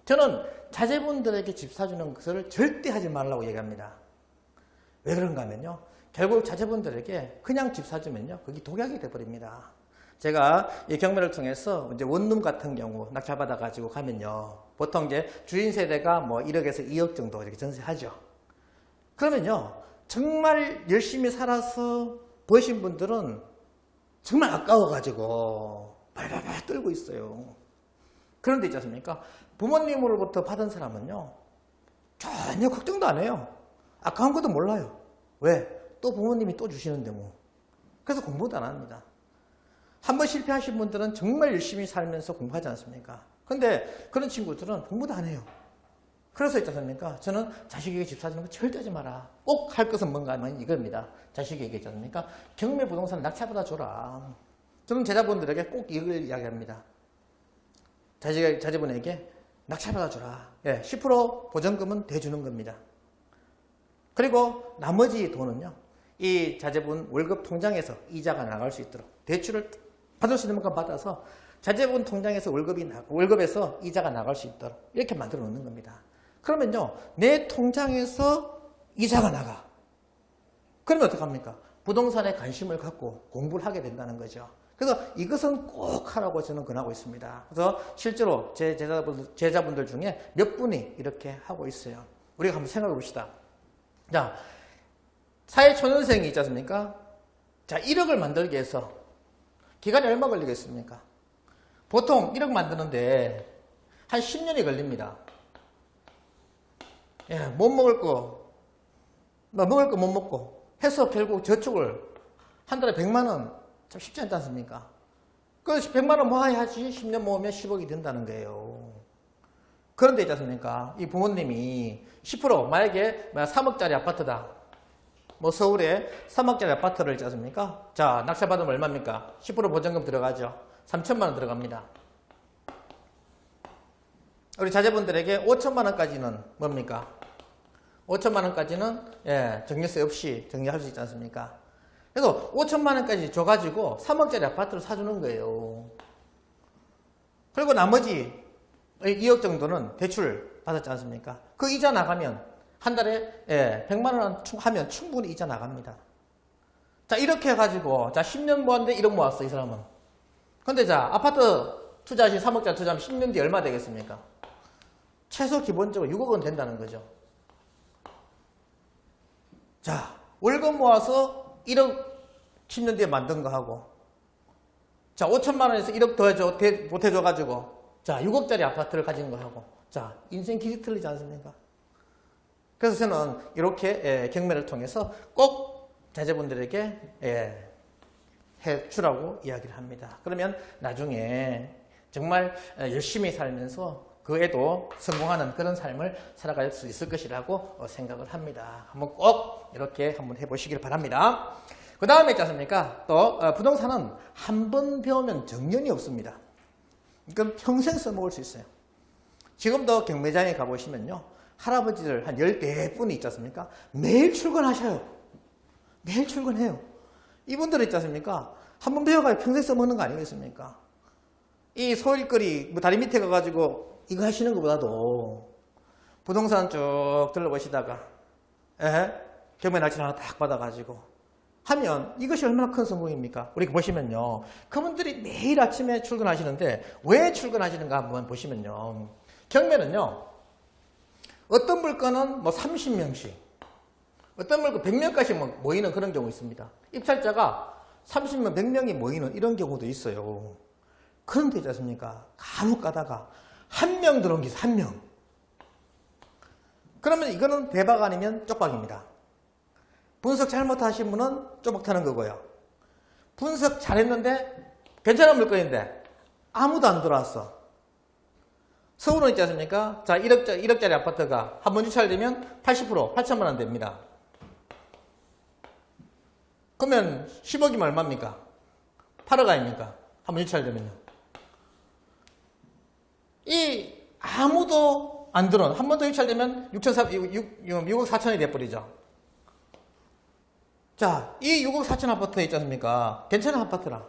저는 자제분들에게 집 사주는 것을 절대 하지 말라고 얘기합니다. 왜 그런가 하면요. 결국 자제분들에게 그냥 집 사주면요. 그게 독약이 돼버립니다. 제가 이 경매를 통해서 이제 원룸 같은 경우 낙찰받아가지고 가면요. 보통 이제 주인 세대가 뭐 1억에서 2억 정도 이렇게 전세하죠. 그러면요. 정말 열심히 살아서 버신 분들은 정말 아까워가지고 발발발 떨고 있어요. 그런데 있지 않습니까? 부모님으로부터 받은 사람은요. 전혀 걱정도 안 해요. 아까운 것도 몰라요. 왜? 또 부모님이 또 주시는데 뭐. 그래서 공부도 안 합니다. 한번 실패하신 분들은 정말 열심히 살면서 공부하지 않습니까? 근데 그런 친구들은 공부도 안 해요. 그래서 있지 않습니까? 저는 자식에게 집 사주는 거 절대 하지 마라. 꼭 할 것은 뭔가 하면 이겁니다. 자식에게 있지 않습니까? 경매 부동산 낙찰받아 줘라. 저는 제자분들에게 꼭 이걸 이야기합니다. 자제분에게 낙찰받아 줘라. 예, 10% 보전금은 대주는 겁니다. 그리고 나머지 돈은요. 이 자제분 월급 통장에서 이자가 나갈 수 있도록 대출을 받을 수 있는 만큼 받아서 자제분 통장에서 월급에서 이자가 나갈 수 있도록 이렇게 만들어 놓는 겁니다. 그러면요. 내 통장에서 이자가 나가. 그러면 어떡합니까? 부동산에 관심을 갖고 공부를 하게 된다는 거죠. 그래서 이것은 꼭 하라고 저는 권하고 있습니다. 그래서 실제로 제 제자분들 중에 몇 분이 이렇게 하고 있어요. 우리가 한번 생각해 봅시다. 자, 사회초년생이 있지 않습니까? 자, 1억을 만들기 위해서 기간이 얼마 걸리겠습니까? 보통 1억 만드는데 한 10년이 걸립니다. 예, 못 먹을 거, 먹을 거 못 먹고 해서 결국 저축을 한 달에 100만 원 참 쉽지 않지 않습니까? 그 100만 원 모아야지 10년 모으면 10억이 된다는 거예요. 그런데 있지 않습니까? 이 부모님이 10% 만약에 3억짜리 아파트다. 뭐 서울에 3억짜리 아파트를 있지 않습니까? 자, 낙찰받으면 얼마입니까? 10% 보전금 들어가죠. 3천만 원 들어갑니다. 우리 자제분들에게 5천만 원까지는 뭡니까? 5천만 원까지는 예, 정리세 없이 정리할 수 있지 않습니까? 그래서 5천만 원까지 줘가지고 3억짜리 아파트를 사주는 거예요. 그리고 나머지 2억 정도는 대출 받았지 않습니까? 그 이자 나가면 한 달에 예, 100만 원 하면 충분히 이자 나갑니다. 자, 이렇게 해가지고 자 10년 모았는데 1억 모았어 이 사람은. 근데 자 아파트 투자하신 3억짜리 투자하면 10년 뒤에 얼마 되겠습니까? 최소 기본적으로 6억은 된다는 거죠. 자, 월급 모아서 1억 10년 뒤에 만든 거 하고 자 5천만 원에서 1억 더 보태줘가지고 자 6억짜리 아파트를 가진 거 하고 자 인생 길이 틀리지 않습니까? 그래서 저는 이렇게 경매를 통해서 꼭 자제분들에게 해주라고 이야기를 합니다. 그러면 나중에 정말 열심히 살면서 그에도 성공하는 그런 삶을 살아갈 수 있을 것이라고 생각을 합니다. 한번 꼭 이렇게 한번 해보시길 바랍니다. 그 다음에 있지 않습니까? 또 부동산은 한 번 배우면 정년이 없습니다. 이건 평생 써먹을 수 있어요. 지금도 경매장에 가보시면요. 할아버지들 한 14분이 있지 않습니까? 매일 출근하셔요. 매일 출근해요. 이분들 있지 않습니까? 한 번 배워가지고 평생 써먹는 거 아니겠습니까? 이 소일거리 뭐 다리 밑에 가가지고 이거 하시는 것보다도 부동산 쭉 둘러보시다가 경매 낙찰 하나 딱 받아가지고 하면 이것이 얼마나 큰 성공입니까? 우리 보시면요. 그분들이 매일 아침에 출근하시는데 왜 출근하시는가 한번 보시면요. 경매는요. 어떤 물건은 뭐 30명씩 어떤 물건 100명까지 모이는 그런 경우 있습니다. 입찰자가 30명, 100명이 모이는 이런 경우도 있어요. 그런데 있지 않습니까? 간혹 가다가 한 명 들어온 게 있어요. 한 명. 그러면 이거는 대박 아니면 쪽박입니다. 분석 잘못하신 분은 쪼박 타는 거고요. 분석 잘했는데 괜찮은 물건인데 아무도 안 들어왔어. 서울은 있지 않습니까? 자, 1억짜리 아파트가 한 번 유찰되면 80% 8천만 원 됩니다. 그러면 10억이면 얼마입니까? 8억 아닙니까? 한 번 유찰되면요. 이 아무도 안 들어온 한 번 더 유찰되면 6억 4천이 돼버리죠. 자, 이 6억 4천 아파트 있지 않습니까? 괜찮은 아파트라.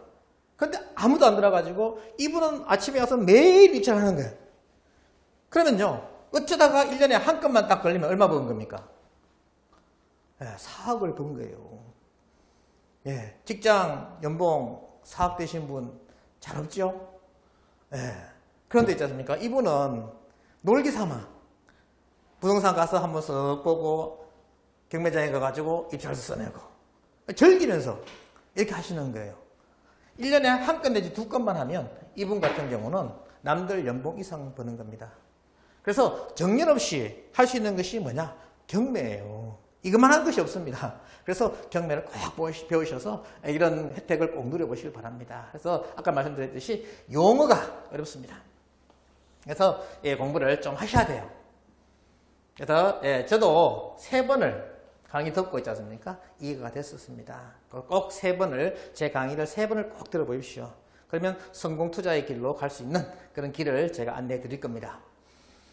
근데 아무도 안 들어가지고 이분은 아침에 와서 매일 입찰하는 거예요. 그러면요, 어쩌다가 1년에 한 건만 딱 걸리면 얼마 버는 겁니까? 4억을 번 거예요. 예, 직장 연봉 4억 되신 분 잘 없죠? 그런데 있지 않습니까? 이분은 놀기 삼아 부동산 가서 한번 쓱 보고 경매장에 가가지고 입찰서 써내고 즐기면서 이렇게 하시는 거예요. 1년에 한 건 내지 2건만 하면 이분 같은 경우는 남들 연봉 이상 버는 겁니다. 그래서 정년없이 할 수 있는 것이 뭐냐? 경매예요. 이것만 한 것이 없습니다. 그래서 경매를 꼭 배우셔서 이런 혜택을 꼭 누려보시길 바랍니다. 그래서 아까 말씀드렸듯이 용어가 어렵습니다. 그래서 공부를 좀 하셔야 돼요. 그래서 저도 3번을 강의 듣고 있지 않습니까? 이해가 됐었습니다. 꼭 3번을, 제 강의를 3번을 꼭 들어보십시오. 그러면 성공 투자의 길로 갈 수 있는 그런 길을 제가 안내해 드릴 겁니다.